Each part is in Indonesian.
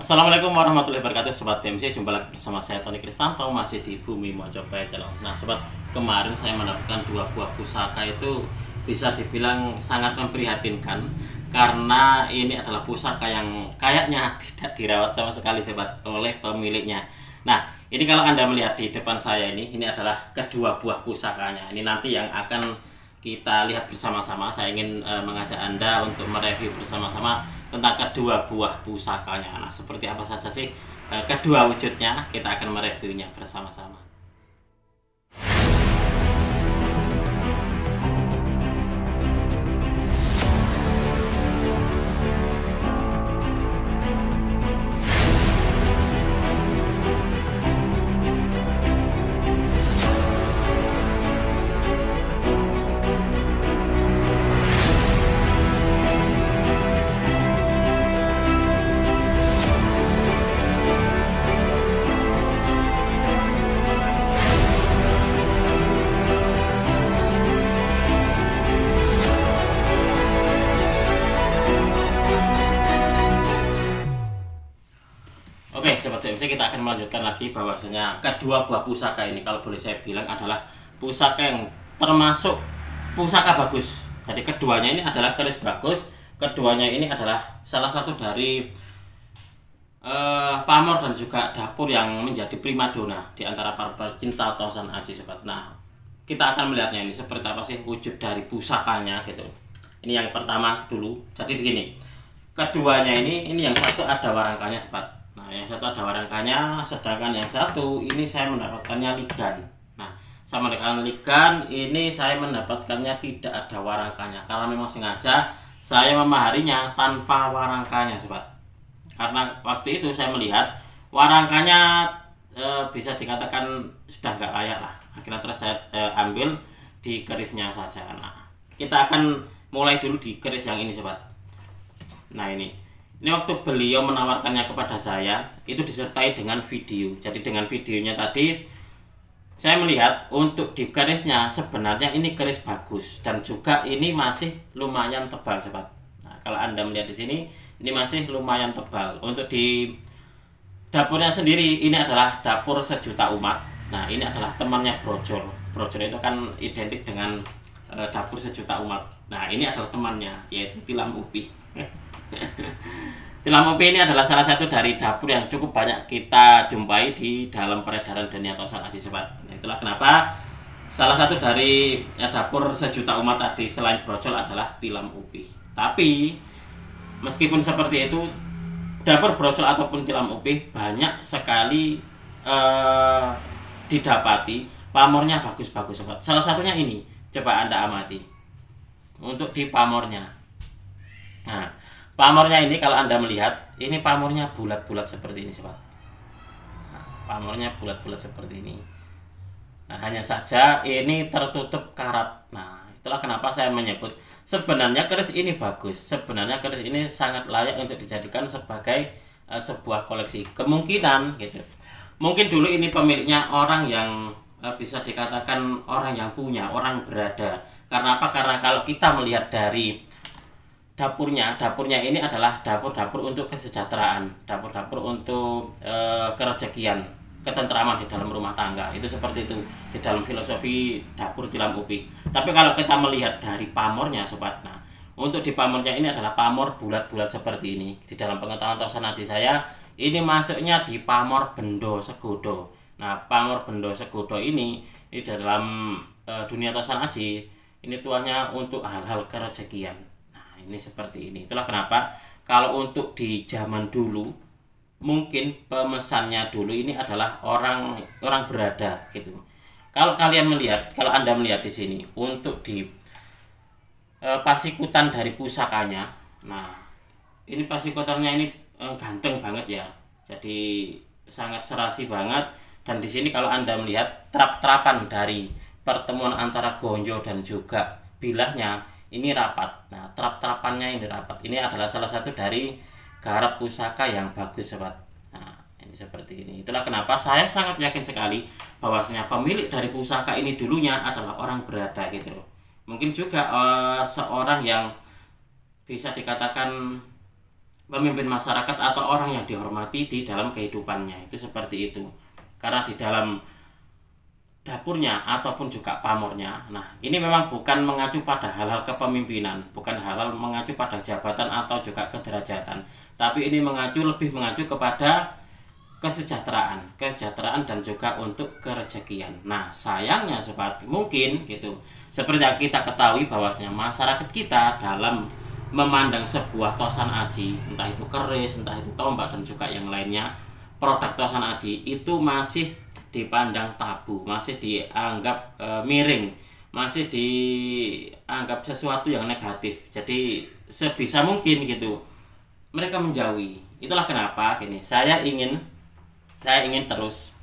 Assalamualaikum warahmatullahi wabarakatuh Sobat BMC, jumpa lagi bersama saya Tony Kristanto, masih di Bumi Mojopahit Channel. Nah sobat, kemarin saya mendapatkan dua buah pusaka itu bisa dibilang sangat memprihatinkan, karena ini adalah pusaka yang kayaknya tidak dirawat sama sekali sobat oleh pemiliknya. Nah ini kalau Anda melihat di depan saya ini adalah kedua buah pusakanya. Ini nanti yang akan kita lihat bersama-sama. Saya ingin mengajak Anda untuk mereview bersama-sama tentang kedua buah pusakanya. Nah, seperti apa saja sih kedua wujudnya, kita akan mereviewnya bersama-sama. Oke, Sobat BMC, kita akan melanjutkan lagi bahwasanya kedua buah pusaka ini kalau boleh saya bilang adalah pusaka yang termasuk pusaka bagus. Jadi keduanya ini adalah keris bagus, keduanya ini adalah salah satu dari pamor dan juga dapur yang menjadi primadona di antara para pecinta Tosan Aji, Sobat. Nah, kita akan melihatnya ini seperti apa sih wujud dari pusakanya gitu. Ini yang pertama dulu. Jadi begini, keduanya ini yang satu ada warangkanya, Sobat. Nah, yang satu ada warangkanya, sedangkan yang satu ini saya mendapatkannya ligan. Nah, sama dengan ligan ini saya mendapatkannya tidak ada warangkanya, karena memang sengaja saya memaharinya tanpa warangkanya, Sobat. Karena waktu itu saya melihat warangkanya bisa dikatakan sudah nggak layak lah. Akhirnya terus saya ambil di kerisnya saja. Nah, kita akan mulai dulu di keris yang ini, Sobat. Nah, ini waktu beliau menawarkannya kepada saya itu disertai dengan video. Jadi dengan videonya tadi saya melihat untuk di kerisnya sebenarnya ini keris bagus dan juga ini masih lumayan tebal, Sobat. Nah, kalau Anda melihat di sini ini masih lumayan tebal. Untuk di dapurnya sendiri ini adalah dapur sejuta umat. Nah, ini adalah temannya brojol. Brojol itu kan identik dengan dapur sejuta umat. Nah, ini adalah temannya, yaitu Tilam Upih. Tilam Upih ini adalah salah satu dari dapur yang cukup banyak kita jumpai di dalam peredaran dunia Tosan Aji, Sobat. Nah, itulah kenapa salah satu dari dapur sejuta umat tadi selain brojol adalah Tilam Upih. Tapi meskipun seperti itu, dapur brojol ataupun Tilam Upih banyak sekali didapati pamornya bagus-bagus, Sobat. Salah satunya ini, coba Anda amati untuk di pamornya. Nah, pamornya ini kalau Anda melihat, ini pamornya bulat-bulat seperti ini, Sobat. Nah, pamornya bulat-bulat seperti ini. Nah, hanya saja ini tertutup karat. Nah, itulah kenapa saya menyebut sebenarnya keris ini bagus. Sebenarnya keris ini sangat layak untuk dijadikan sebagai sebuah koleksi. Kemungkinan gitu. Mungkin dulu ini pemiliknya orang yang bisa dikatakan orang yang punya, orang berada. Karena apa? Karena kalau kita melihat dari dapurnya ini adalah dapur-dapur untuk kesejahteraan, dapur-dapur untuk kerezekian, ketentraman di dalam rumah tangga. Itu seperti itu di dalam filosofi dapur Tilam Upih. Tapi kalau kita melihat dari pamornya, Sobat, nah untuk di pamornya ini adalah pamor bulat-bulat seperti ini. Di dalam pengetahuan Tosan Aji saya, ini masuknya di pamor Bendo Segudo. Nah, pamor Bendo Segudo ini dalam dunia Tosan Aji ini tuanya untuk hal-hal kerezekian. Ini seperti ini. Itulah kenapa kalau untuk di zaman dulu mungkin pemesannya dulu ini adalah orang berada gitu. Kalau kalian melihat, kalau Anda melihat di sini untuk di pasikutan dari pusakanya. Nah, ini pasikutannya ini ganteng banget ya. Jadi sangat serasi banget, dan di sini kalau Anda melihat trap-trapan dari pertemuan antara gonjo dan juga bilahnya ini rapat. Nah, trap-trapannya ini rapat. Ini adalah salah satu dari garap pusaka yang bagus, Sobat. Nah, ini seperti ini. Itulah kenapa saya sangat yakin sekali bahwasanya pemilik dari pusaka ini dulunya adalah orang berada gitu loh. Mungkin juga seorang yang bisa dikatakan pemimpin masyarakat atau orang yang dihormati di dalam kehidupannya, itu seperti itu. Karena di dalam dapurnya ataupun juga pamornya, nah ini memang bukan mengacu pada hal-hal kepemimpinan, bukan hal-hal mengacu pada jabatan atau juga kederajatan, tapi ini lebih mengacu kepada kesejahteraan dan juga untuk kerezekian. Nah sayangnya sobat, mungkin gitu, seperti yang kita ketahui bahwasanya masyarakat kita dalam memandang sebuah tosan aji, entah itu keris, entah itu tombak dan juga yang lainnya, produk tosan aji itu masih dipandang tabu, masih dianggap miring, masih dianggap sesuatu yang negatif. Jadi sebisa mungkin gitu mereka menjauhi. Itulah kenapa gini, saya ingin terus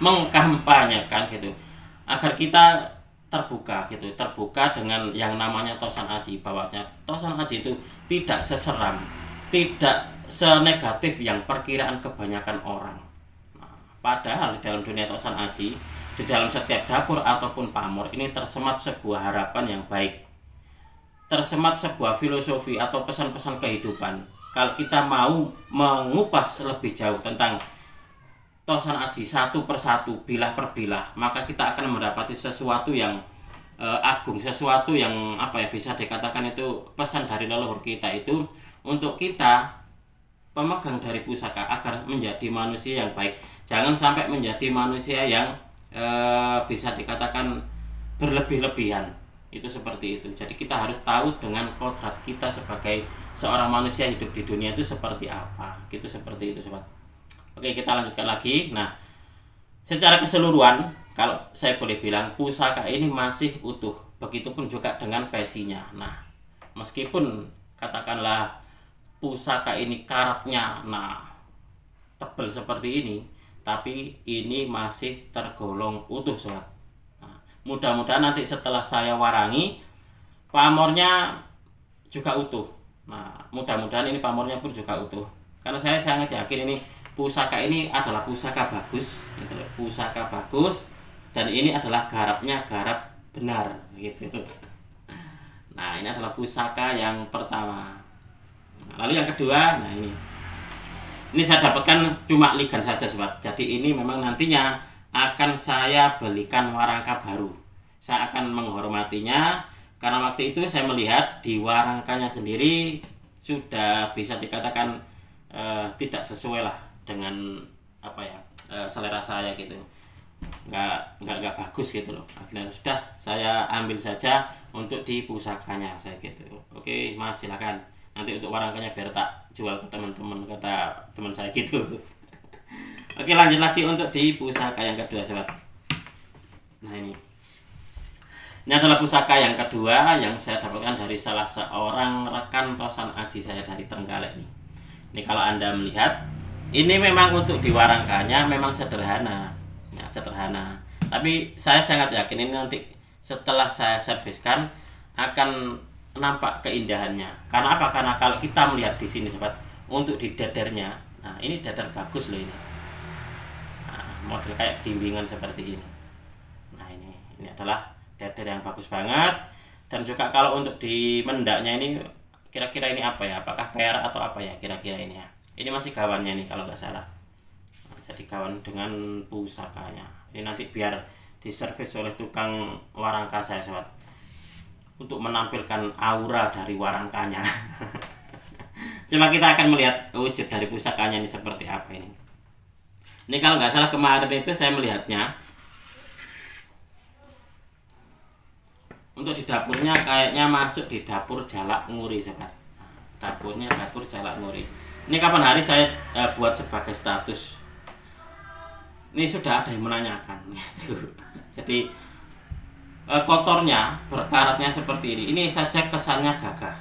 mengkampanyekan gitu, agar kita terbuka dengan yang namanya tosan aji, bahwasanya tosan aji itu tidak seseram, tidak senegatif yang perkiraan kebanyakan orang. Nah, padahal di dalam dunia tosan aji, di dalam setiap dapur ataupun pamor ini tersemat sebuah harapan yang baik, tersemat sebuah filosofi atau pesan-pesan kehidupan. Kalau kita mau mengupas lebih jauh tentang tosan aji satu persatu, bilah per bilah, maka kita akan mendapati sesuatu yang agung, sesuatu yang bisa dikatakan itu pesan dari leluhur kita itu untuk kita pemegang dari pusaka agar menjadi manusia yang baik. Jangan sampai menjadi manusia yang bisa dikatakan berlebih-lebihan. Itu seperti itu. Jadi kita harus tahu dengan kodrat kita sebagai seorang manusia hidup di dunia itu seperti apa. Gitu, seperti itu sobat. Oke, kita lanjutkan lagi. Nah, secara keseluruhan, kalau saya boleh bilang, pusaka ini masih utuh. Begitupun juga dengan pesinya. Nah, meskipun katakanlah pusaka ini karatnya tebal seperti ini, tapi ini masih tergolong utuh sobat. Nah, mudah-mudahan nanti setelah saya warangi, pamornya juga utuh. Nah, mudah-mudahan ini pamornya pun juga utuh. Karena saya sangat yakin ini pusaka ini adalah pusaka bagus, pusaka bagus, dan ini adalah garapnya garap benar gitu. Nah, ini adalah pusaka yang pertama. Nah, lalu yang kedua, nah ini saya dapatkan cuma ligan saja sobat. Jadi ini memang nantinya akan saya belikan warangka baru. Saya akan menghormatinya karena waktu itu saya melihat di warangkanya sendiri sudah bisa dikatakan tidak sesuai lah dengan selera saya gitu, nggak bagus gitu loh. Akhirnya sudah saya ambil saja untuk di pusakanya saya gitu. Oke mas, silakan nanti untuk warangkanya biar tak jual ke teman-teman, kata teman saya gitu. Oke, lanjut lagi untuk di pusaka yang kedua sobat. Nah ini adalah pusaka yang kedua yang saya dapatkan dari salah seorang rekan tosan aji saya dari Trenggalek nih. Ini kalau Anda melihat, ini memang untuk di warangkanya memang sederhana, sederhana. Tapi saya sangat yakin ini nanti setelah saya serviskan akan nampak keindahannya. Karena apa? Karena kalau kita melihat di sini sobat, untuk di dadarnya, nah ini dadar bagus loh ini. Nah, model kayak bimbingan seperti ini. Nah ini adalah dadar yang bagus banget. Dan juga kalau untuk di mendaknya ini kira-kira ini apa ya? Apakah perak atau apa ya kira-kira ini ya? Ini masih gawannya nih kalau nggak salah. Nah, jadi gawan dengan pusakanya. Ini nanti biar diservis oleh tukang warangka saya sobat, untuk menampilkan aura dari warangkanya. Coba kita akan melihat wujud dari pusakanya ini seperti apa ini. Ini kalau nggak salah kemarin itu saya melihatnya untuk di dapurnya kayaknya masuk di dapur Jalak Nguri sobat. Dapurnya dapur Jalak Nguri. Ini kapan hari saya buat sebagai status. Ini sudah ada yang menanyakan gitu. Jadi kotornya, berkaratnya seperti ini. Ini saja kesannya gagah.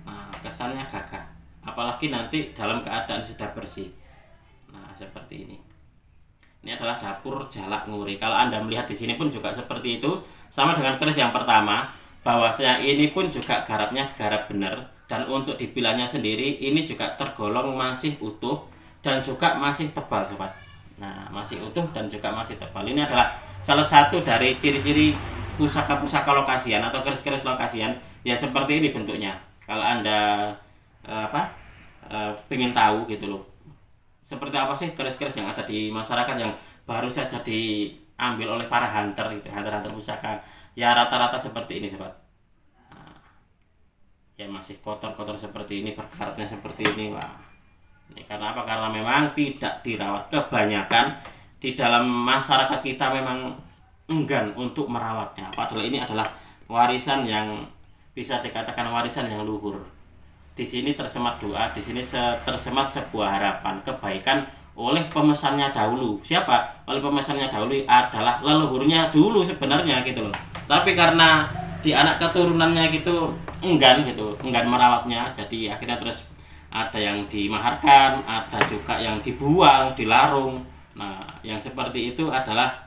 Nah, kesannya gagah. Apalagi nanti dalam keadaan sudah bersih. Nah, seperti ini. Ini adalah dapur Jalak Nguri. Kalau Anda melihat di sini pun juga seperti itu, sama dengan keris yang pertama, bahwasanya ini pun juga garapnya garap benar, dan untuk dibilahnya sendiri ini juga tergolong masih utuh dan juga masih tebal sobat. Nah, masih utuh dan juga masih tebal. Ini adalah salah satu dari ciri-ciri pusaka-pusaka lokasian atau keris-keris lokasian ya, seperti ini bentuknya. Kalau Anda pengen tahu gitu loh, seperti apa sih keris-keris yang ada di masyarakat yang baru saja diambil oleh para hunter gitu, hunter-hunter pusaka. Ya rata-rata seperti ini sobat. Nah, ya masih kotor-kotor seperti ini, berkaratnya seperti ini. Wah, ini karena apa? Karena memang tidak dirawat. Kebanyakan di dalam masyarakat kita memang enggan untuk merawatnya. Padahal ini adalah warisan yang bisa dikatakan warisan yang luhur. Di sini tersemat doa, di sini tersemat sebuah harapan kebaikan oleh pemesannya dahulu. Siapa? Oleh pemesannya dahulu adalah leluhurnya dulu sebenarnya gitu loh. Tapi karena di anak keturunannya gitu enggan merawatnya, jadi akhirnya terus ada yang dimaharkan, ada juga yang dibuang, dilarung. Nah, yang seperti itu adalah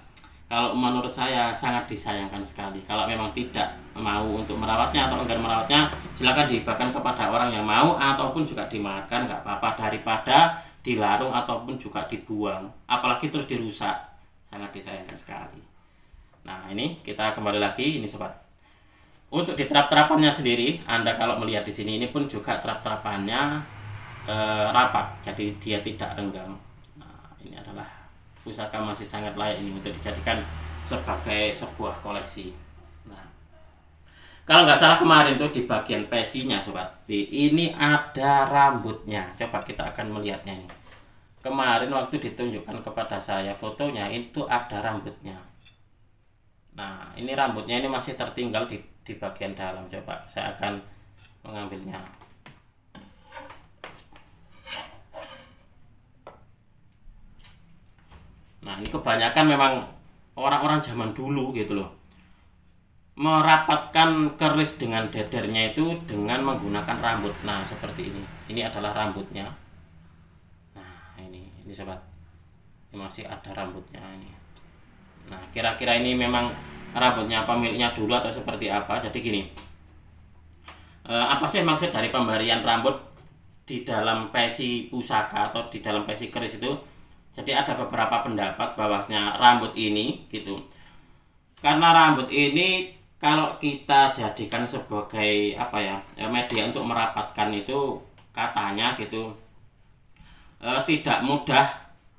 kalau menurut saya sangat disayangkan sekali. Kalau memang tidak mau untuk merawatnya atau enggan merawatnya, silakan dihibahkan kepada orang yang mau ataupun juga dimakan, nggak apa-apa, daripada dilarung ataupun juga dibuang, apalagi terus dirusak. Sangat disayangkan sekali. Nah, ini kita kembali lagi ini sobat. Untuk di terap-terapannya sendiri, Anda kalau melihat di sini ini pun juga terap-terapannya rapat, jadi dia tidak renggang. Nah, ini adalah pusaka masih sangat layak ini untuk dijadikan sebagai sebuah koleksi. Nah, kalau nggak salah kemarin tuh di bagian pesinya sobat, ini ada rambutnya. Coba kita akan melihatnya ini. Kemarin waktu ditunjukkan kepada saya fotonya itu ada rambutnya. Nah, ini rambutnya ini masih tertinggal di bagian dalam. Coba saya akan mengambilnya. Nah, ini kebanyakan memang orang-orang zaman dulu gitu loh, merapatkan keris dengan dedernya itu dengan menggunakan rambut. Nah, seperti ini. Ini adalah rambutnya. Nah, ini sobat. Ini masih ada rambutnya ini. Nah, kira-kira ini memang rambutnya pemiliknya dulu atau seperti apa? Jadi gini, apa sih maksud dari pemberian rambut di dalam peci pusaka atau di dalam peci keris itu? Jadi ada beberapa pendapat bahwasanya rambut ini gitu, karena rambut ini kalau kita jadikan sebagai apa ya, media untuk merapatkan itu katanya gitu, tidak mudah,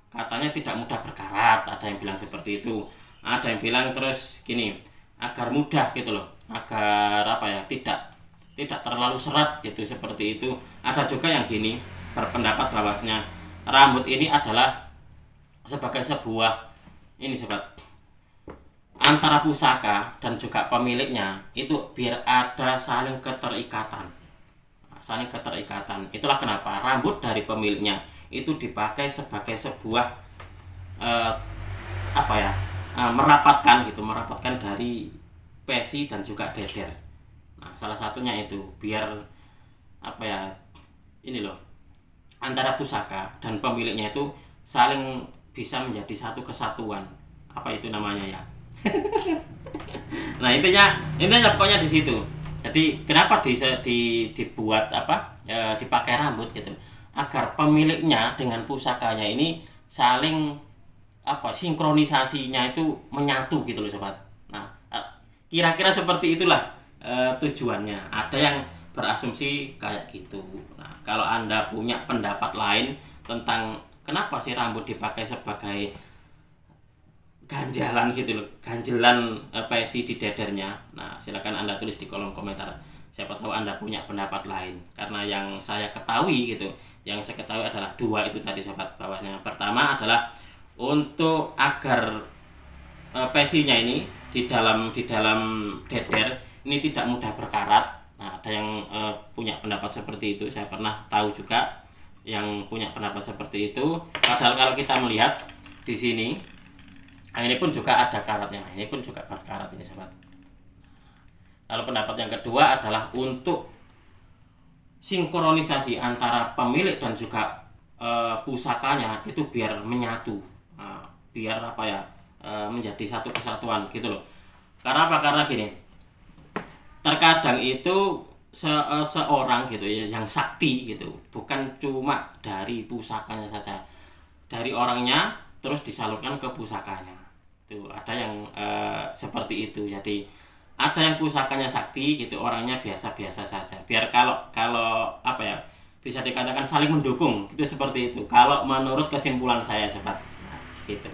katanya tidak mudah berkarat. Ada yang bilang seperti itu. Ada yang bilang terus gini, agar mudah gitu loh, agar apa ya, tidak terlalu serat gitu, seperti itu. Ada juga yang gini, berpendapat bahwasanya rambut ini adalah sebagai sebuah ini sobat, antara pusaka dan juga pemiliknya itu biar ada saling keterikatan. Saling keterikatan. Itulah kenapa rambut dari pemiliknya itu dipakai sebagai sebuah apa ya, merapatkan gitu, merapatkan dari peci dan juga deder. Nah, salah satunya itu biar apa ya, ini loh, antara pusaka dan pemiliknya itu saling bisa menjadi satu kesatuan. Apa itu namanya ya? Nah, intinya pokoknya di situ. Jadi kenapa dibuat apa, dipakai rambut gitu, agar pemiliknya dengan pusakanya ini saling apa, sinkronisasinya itu menyatu gitu loh sobat. Nah, kira-kira seperti itulah tujuannya. Ada yang berasumsi kayak gitu. Nah, kalau Anda punya pendapat lain tentang kenapa sih rambut dipakai sebagai ganjalan gitu loh, ganjelan peci di dedernya, nah silakan Anda tulis di kolom komentar. Siapa tahu Anda punya pendapat lain. Karena yang saya ketahui gitu, yang saya ketahui adalah dua itu tadi sobat. Bawahnya pertama adalah untuk agar pecinya ini di dalam deder ini tidak mudah berkarat. Nah, ada yang punya pendapat seperti itu. Saya pernah tahu juga yang punya pendapat seperti itu. Padahal kalau kita melihat di sini, nah ini pun juga ada karatnya. Ini pun juga berkarat ini sobat. Lalu pendapat yang kedua adalah untuk sinkronisasi antara pemilik dan juga pusakanya itu biar menyatu. Nah, biar apa ya, menjadi satu kesatuan gitu loh. Karena apa? Karena gini, terkadang itu seorang gitu ya yang sakti gitu, bukan cuma dari pusakanya saja, dari orangnya terus disalurkan ke pusakanya. Itu ada yang seperti itu. Jadi ada yang pusakanya sakti gitu, orangnya biasa-biasa saja. Biar kalau apa ya, bisa dikatakan saling mendukung, itu seperti itu kalau menurut kesimpulan saya sobat. Nah, gitu.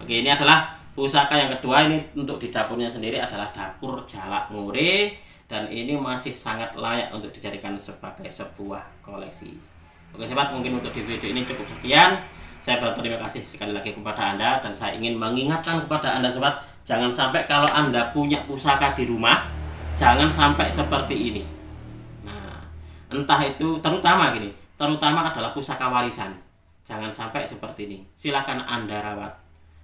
Oke, ini adalah pusaka yang kedua. Ini untuk di dapurnya sendiri adalah dapur jalak ngure, dan ini masih sangat layak untuk dijadikan sebagai sebuah koleksi. Oke sobat, mungkin untuk di video ini cukup sekian. Saya berterima kasih sekali lagi kepada Anda, dan saya ingin mengingatkan kepada Anda sobat, jangan sampai kalau Anda punya pusaka di rumah, jangan sampai seperti ini. Entah itu terutama adalah pusaka warisan, jangan sampai seperti ini. Silakan Anda rawat,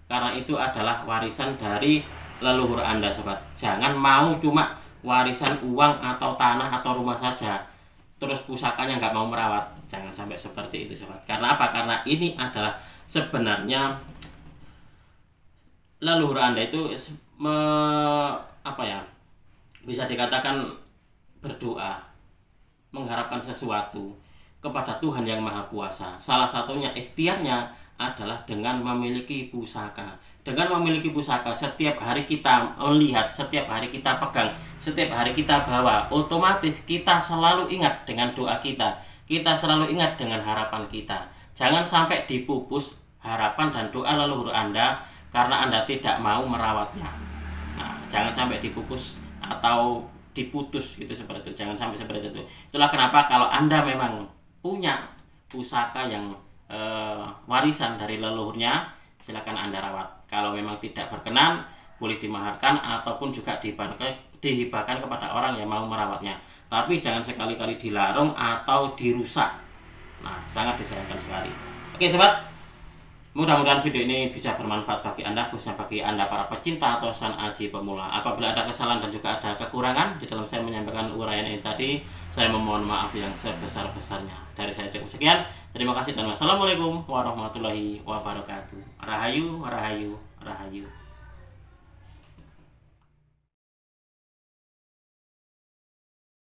karena itu adalah warisan dari leluhur Anda sobat. Jangan mau cuma warisan uang atau tanah atau rumah saja, terus pusakanya nggak mau merawat. Jangan sampai seperti itu sobat. Karena apa? Karena ini adalah sebenarnya leluhur Anda itu bisa dikatakan berdoa, mengharapkan sesuatu kepada Tuhan yang Maha Kuasa. Salah satunya ikhtiarnya adalah dengan memiliki pusaka. Dengan memiliki pusaka, setiap hari kita melihat, setiap hari kita pegang, setiap hari kita bawa, otomatis kita selalu ingat dengan doa kita. Kita selalu ingat dengan harapan kita. Jangan sampai dipupus harapan dan doa leluhur Anda karena Anda tidak mau merawatnya. Nah, jangan sampai dipupus atau diputus gitu, seperti itu. Jangan sampai seperti itu. Itulah kenapa kalau Anda memang punya pusaka yang warisan dari leluhurnya, silakan Anda rawat. Kalau memang tidak berkenan, boleh dimaharkan ataupun juga dihibahkan kepada orang yang mau merawatnya. Tapi jangan sekali-kali dilarung atau dirusak. Nah, sangat disayangkan sekali. Oke sobat, mudah-mudahan video ini bisa bermanfaat bagi Anda, khususnya bagi Anda para pecinta atau san aji pemula. Apabila ada kesalahan dan juga ada kekurangan di dalam saya menyampaikan uraian ini tadi, saya memohon maaf yang sebesar-besarnya. Dari saya cukup sekian. Terima kasih dan wassalamualaikum warahmatullahi wabarakatuh. Rahayu, rahayu, rahayu.